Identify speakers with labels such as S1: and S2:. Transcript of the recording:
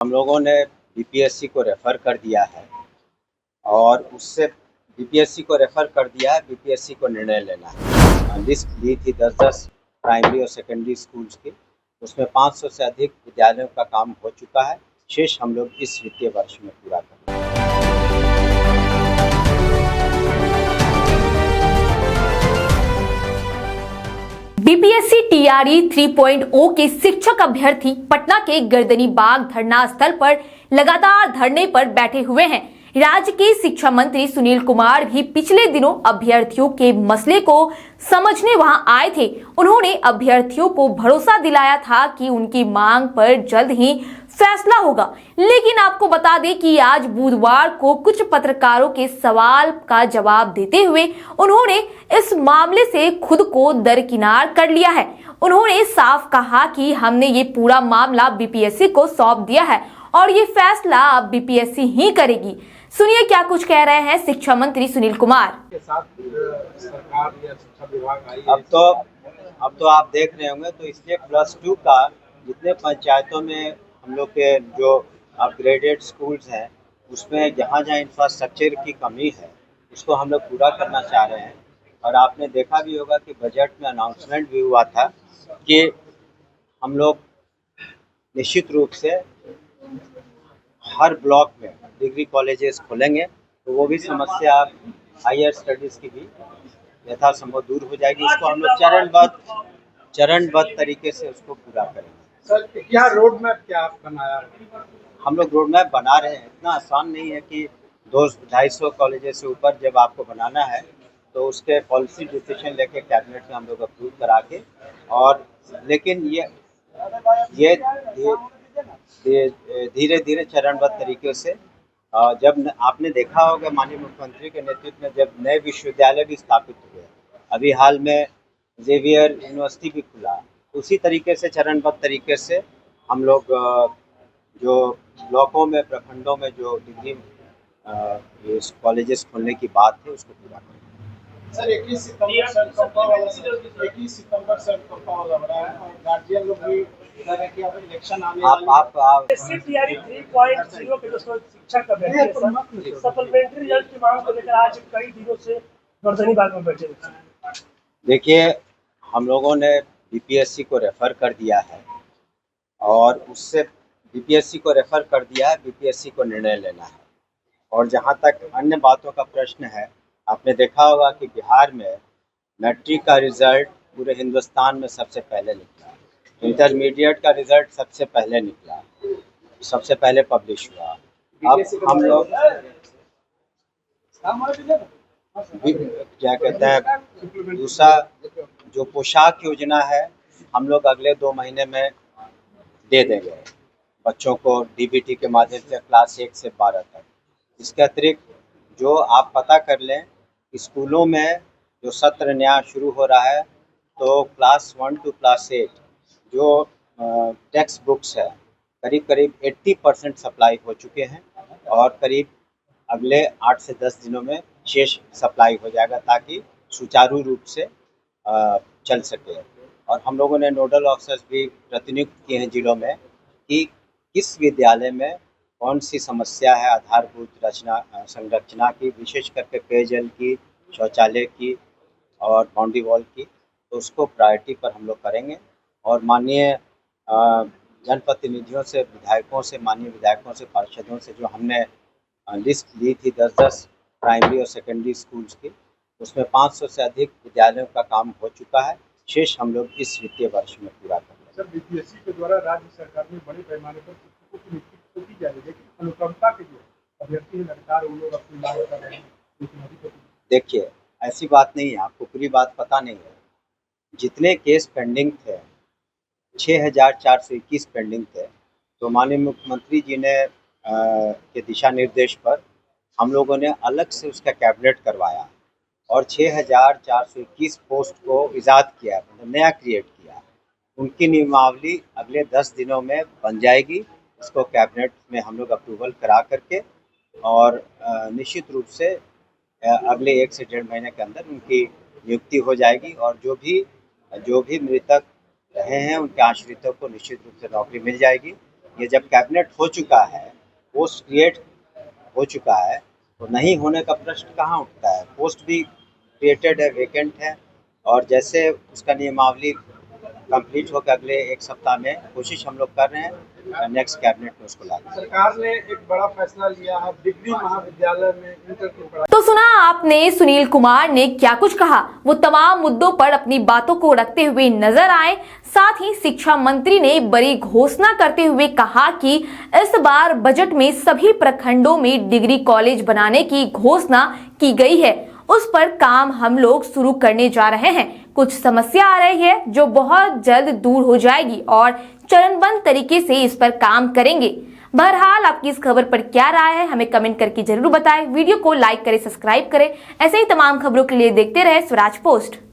S1: हम लोगों ने बीपीएससी को रेफ़र कर दिया है और उससे बीपीएससी को रेफ़र कर दिया है, बीपीएससी को निर्णय लेना है। लिस्ट ली थी 10-10 प्राइमरी और सेकेंडरी स्कूल्स की, उसमें 500 से अधिक विद्यालयों का काम हो चुका है। शेष हम लोग इस वित्तीय वर्ष में पूरा करेंगे।
S2: बीपीएससी टीआरई 3.0 के शिक्षक अभ्यर्थी पटना के गर्दनीबाग धरना स्थल पर लगातार धरने पर बैठे हुए हैं। राज्य के शिक्षा मंत्री सुनील कुमार भी पिछले दिनों अभ्यर्थियों के मसले को समझने वहां आए थे। उन्होंने अभ्यर्थियों को भरोसा दिलाया था कि उनकी मांग पर जल्द ही फैसला होगा। लेकिन आपको बता दें कि आज बुधवार को कुछ पत्रकारों के सवाल का जवाब देते हुए उन्होंने इस मामले से खुद को दरकिनार कर लिया है। उन्होंने साफ कहा कि हमने ये पूरा मामला बीपीएससी को सौंप दिया है और ये फैसला अब बीपीएससी ही करेगी। सुनिए क्या कुछ कह रहे हैं शिक्षा मंत्री सुनील कुमार।
S3: सरकार या शिक्षा विभाग आई
S1: अब तो आप देख रहे होंगे, तो इसलिए +2 का जितने पंचायतों में हम लोग के जो अपग्रेडेड स्कूल्स हैं, उसमें जहाँ जहाँ इंफ्रास्ट्रक्चर की कमी है उसको हम लोग पूरा करना चाह रहे हैं। और आपने देखा भी होगा कि बजट में अनाउंसमेंट भी हुआ था कि हम लोग निश्चित रूप से हर ब्लॉक में डिग्री कॉलेजेस खोलेंगे, तो वो भी समस्या हायर स्टडीज़ की भी यथासंभव दूर हो जाएगी। इसको हम लोग चरणबद्ध तरीके से उसको पूरा करेंगे।
S3: सर, क्या रोड मैप क्या आप बनाया?
S1: हम लोग रोड मैप बना रहे हैं। इतना आसान नहीं है कि 200-250 कॉलेजेस से ऊपर जब आपको बनाना है तो उसके पॉलिसी डिसीजन लेके कैबिनेट में हम लोग अप्रूव करा के, और लेकिन ये धीरे धीरे चरणबद्ध तरीके से जब आपने देखा होगा माननीय मुख्यमंत्री के नेतृत्व में जब नए विश्वविद्यालय भी स्थापित हुए, अभी हाल में जेवियर यूनिवर्सिटी भी खुला, उसी तरीके से चरणबद्ध तरीके से हम लोग जो ब्लॉकों में प्रखंडों में जो डिग्री कॉलेजेस खोलने की बात है उसको पूरा करेंगे।
S3: सर, 21 सितंबर से कंपा वाला हो रहा है और गार्जियन लोग भी कह रहे हैं कि अब इलेक्शन आने
S1: आप
S4: टीआरई 3.0 के जो शिक्षक अभ्यर्थी सप्लीमेंट्री रिजल्ट की मांग को लेकर आज कई दिनों से गर्दनीबाग में बैठे हुए हैं।
S1: देखिए, हम लोगों ने बीपीएससी को रेफ़र कर दिया है और उससे बीपीएससी को रेफ़र कर दिया है, बीपीएससी को निर्णय लेना है। और जहाँ तक अन्य बातों का प्रश्न है, आपने देखा होगा कि बिहार में मैट्रिक का रिज़ल्ट पूरे हिंदुस्तान में सबसे पहले निकला, इंटरमीडिएट का रिज़ल्ट सबसे पहले निकला, सबसे पहले पब्लिश हुआ। अब हम लोग क्या कहते हैं, दूसरा जो पोशाक योजना है हम लोग अगले 2 महीने में दे देंगे बच्चों को डीबीटी के माध्यम से क्लास 1 से 12 तक। इसके अतिरिक्त जो आप पता कर लें, स्कूलों में जो सत्र नया शुरू हो रहा है, तो क्लास 1 टू क्लास 8 जो टेक्स्ट बुक्स है करीब 80% सप्लाई हो चुके हैं और करीब अगले 8 से 10 दिनों में शेष सप्लाई हो जाएगा ताकि सुचारू रूप से चल सके। और हम लोगों ने नोडल ऑफिसर्स भी प्रतिनियुक्त किए हैं जिलों में कि किस विद्यालय में कौन सी समस्या है आधारभूत संरचना की, विशेष करके पेयजल की, शौचालय की और बाउंड्री वॉल की, तो उसको प्रायोरिटी पर हम लोग करेंगे। और माननीय जनप्रतिनिधियों से, माननीय विधायकों से, पार्षदों से जो हमने लिस्ट ली थी 10-10 प्राइमरी और सेकेंडरी स्कूल्स की, उसमें 500 से अधिक विद्यालयों का काम हो चुका है। शेष हम लोग इस वित्तीय वर्ष में पूरा करेंगे।
S3: सर, बीपीएससी के द्वारा राज्य सरकार में बड़े पैमाने पर शिक्षकों की नियुक्ति तो की जा रही है, लेकिन अनुकंपा के जो अभ्यर्थी हैं लगातार उन लोग अपनी मांग कर रहे हैं।
S1: देखिए, ऐसी बात नहीं है, आपको पूरी बात पता नहीं है। जितने केस पेंडिंग थे 6421 पेंडिंग थे, तो माननीय मुख्यमंत्री जी ने के दिशा निर्देश पर हम लोगों ने अलग से उसका कैबिनेट करवाया और 6421 पोस्ट को इजाद किया, मतलब नया क्रिएट किया। उनकी नियमावली अगले 10 दिनों में बन जाएगी। इसको कैबिनेट में हम लोग अप्रूवल करा करके और निश्चित रूप से अगले 1 से 1.5 महीने के अंदर उनकी नियुक्ति हो जाएगी और जो भी मृतक रहे हैं उनके आश्रितों को निश्चित रूप से नौकरी मिल जाएगी। ये जब कैबिनेट हो चुका है, पोस्ट क्रिएट हो चुका है, तो नहीं होने का प्रश्न कहाँ उठता है। पोस्ट भी क्रिएटेड है, वेकेंट है, और जैसे उसका नियमावली कंप्लीट होकर अगले एक सप्ताह में कोशिश हम लोग कर रहे हैं नेक्स्ट कैबिनेट में उसको लाने।
S3: सरकार ने एक बड़ा फैसला लिया है डिग्री महाविद्यालय में इंटर की पढ़ाई।
S2: तो सुना आपने सुनील कुमार ने क्या कुछ कहा। वो तमाम मुद्दों पर अपनी बातों को रखते हुए नजर आए। साथ ही शिक्षा मंत्री ने बड़ी घोषणा करते हुए कहा कि इस बार बजट में सभी प्रखंडों में डिग्री कॉलेज बनाने की घोषणा की गई है। उस पर काम हम लोग शुरू करने जा रहे हैं। कुछ समस्या आ रही है जो बहुत जल्द दूर हो जाएगी और चरणबद्ध तरीके से इस पर काम करेंगे। बहरहाल आपकी इस खबर पर क्या राय है हमें कमेंट करके जरूर बताएं। वीडियो को लाइक करें, सब्सक्राइब करें। ऐसे ही तमाम खबरों के लिए देखते रहे स्वराज पोस्ट।